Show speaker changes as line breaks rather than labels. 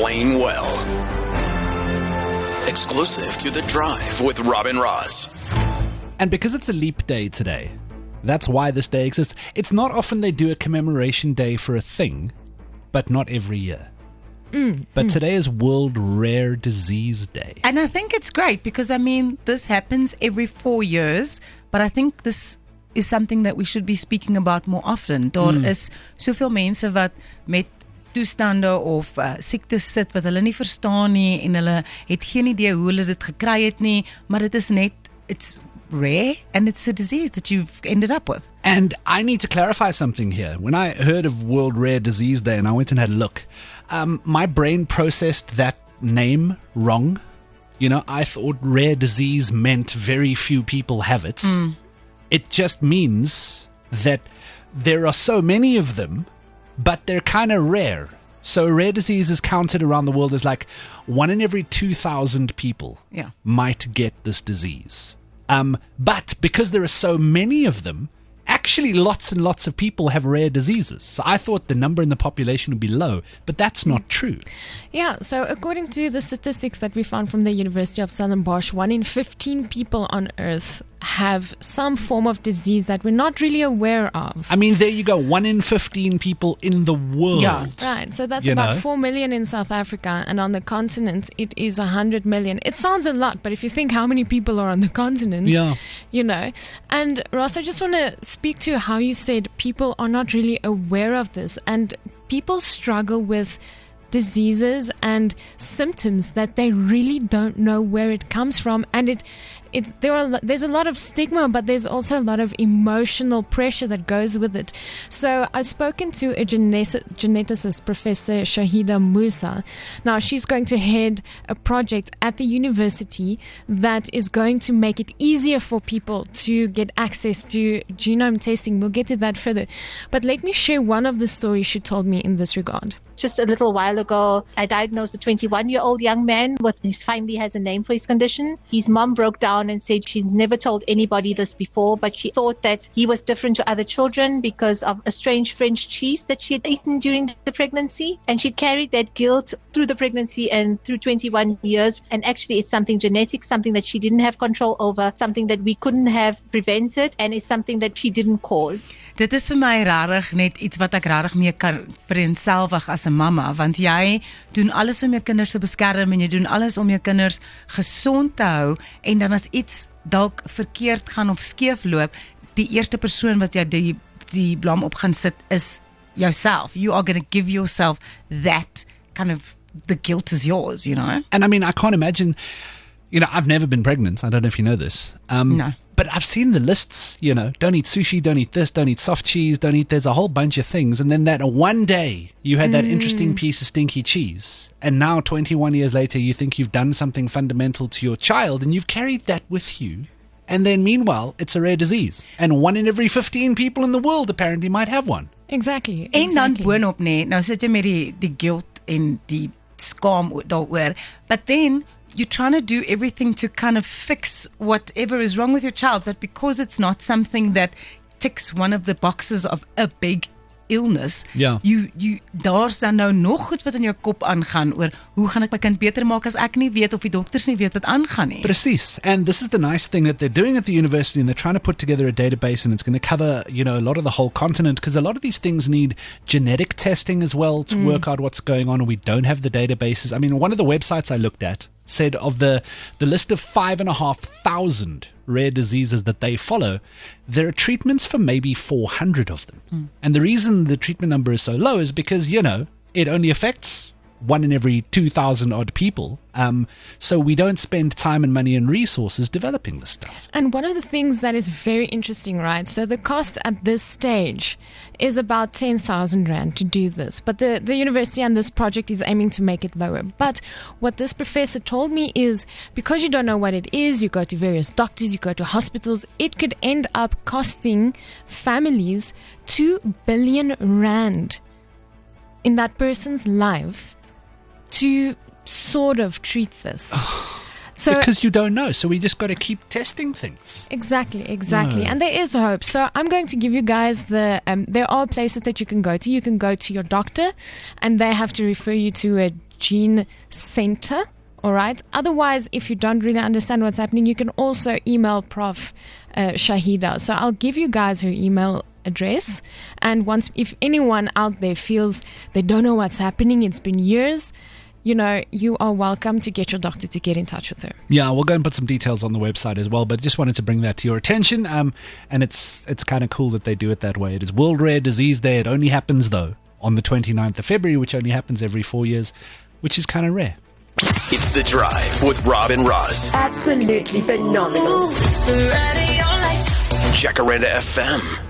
Explain Well. Exclusive to The Drive with Robin Ross.
And because it's a leap day today, that's why this day exists. It's not often they do a commemoration day for a thing, but not every year. But today is World Rare Disease Day.
And I think it's great because, this happens every 4 years, but I think this is something that we should be speaking about more often. Daar is soveel mense wat met toestande of siektes sit wat hulle nie verstaan nie en hulle het geen idee hoe hulle dit gekry het nie, maar dit is net, it's rare and it's a disease that you've ended up with.
And I need to clarify something here. When I heard of World Rare Disease Day and I went and had a look, my brain processed that name wrong. You know, I thought rare disease meant very few people have it. It just means that there are so many of them, but they're kind of rare. So rare disease is counted around the world as like 1 in every 2,000 people might get this disease. But because there are so many of them, actually lots and lots of people have rare diseases. So I thought the number in the population would be low, but that's not true.
Yeah, so according to the statistics that we found from the University of Stellenbosch, 1 in 15 people on Earth have some form of disease that we're not really aware of.
I mean, there you go, 1 in 15 people in the world.
Yeah.
Right, so that's about 4 million in South Africa, and on the continent it is 100 million. It sounds a lot, but if you think how many people are on the continent, you know. And Ross, I just want to speak to how you said people are not really aware of this, and people struggle with diseases and symptoms that they really don't know where it comes from, and there's a lot of stigma, but there's also a lot of emotional pressure that goes with it. So I've spoken to a geneticist, Professor Shahida Musa. Now she's going to head a project at the university that is going to make it easier for people to get access to genome testing. We'll get to that further, but let me share one of the stories she told me in this regard.
Just a little while ago, I diagnosed a 21-year-old young man he finally has a name for his condition. His mom broke down and said she's never told anybody this before, but she thought that he was different to other children because of a strange French cheese that she had eaten during the pregnancy. And she carried that guilt through the pregnancy and through 21 years. And actually, it's something genetic, something that she didn't have control over, something that we couldn't have prevented, and it's something that she didn't cause.
Dit is vir my rarig net iets wat ek rarig mee kan vereenselwig as 'n mamma, want jy doen alles om jou kinders te beskerm en jy doen alles om jou kinders gesond te hou, en dan as iets dalk verkeerd gaan of skeef loop, die eerste persoon wat jy die blame op gaan sit is jouself. You are going to give yourself that kind of, the guilt is yours, you know.
And I mean, I can't imagine, you know, I've never been pregnant. I don't know if you know this.
No.
But I've seen the lists, you know, don't eat sushi, don't eat this, don't eat soft cheese, there's a whole bunch of things. And then that one day you had that interesting piece of stinky cheese. And now 21 years later, you think you've done something fundamental to your child and you've carried that with you. And then meanwhile, it's a rare disease. And 1 in every 15 people in the world apparently might have one.
Exactly.
En dan boonop nou sit jy met die guilt en die skaam daaroor. But then you're trying to do everything to kind of fix whatever is wrong with your child, but because it's not something that ticks one of the boxes of a big illness, daar's dan nou nog goed wat in jou kop aangaan oor hoe gaan ek my kind beter maak as ek nie weet of die dokters nie weet wat aangaan nie.
Precies. And this is the nice thing that they're doing at the university, and they're trying to put together a database, and it's going to cover, you know, a lot of the whole continent, because a lot of these things need genetic testing as well to work out what's going on, and we don't have the databases. I mean, one of the websites I looked at said of the list of 5,500 rare diseases that they follow, there are treatments for maybe 400 of them. And the reason the treatment number is so low is because, you know, it only affects 1 in every 2,000 odd people. So we don't spend time and money and resources developing this stuff.
And one of the things that is very interesting, right? So the cost at this stage is about 10,000 Rand to do this. But the university and this project is aiming to make it lower. But what this professor told me is, because you don't know what it is, you go to various doctors, you go to hospitals, it could end up costing families 2 billion Rand in that person's life to sort of treat this.
So, because you don't know, so we just got to keep testing things.
Exactly. And there is hope. So I'm going to give you guys there are places that you can go to. You can go to your doctor, and they have to refer you to a Gene Center. All right. Otherwise, if you don't really understand what's happening, you can also email Prof. Shahida. So I'll give you guys her email address. And if anyone out there feels they don't know what's happening, it's been years, you are welcome to get your doctor to get in touch with her.
Yeah, we'll go and put some details on the website as well, but just wanted to bring that to your attention. And it's kind of cool that they do it that way. It is World Rare Disease Day. It only happens, though, on the 29th of February, which only happens every 4 years, which is kind of rare.
It's The Drive with Rob and Roz.
Absolutely phenomenal.
Jacaranda FM.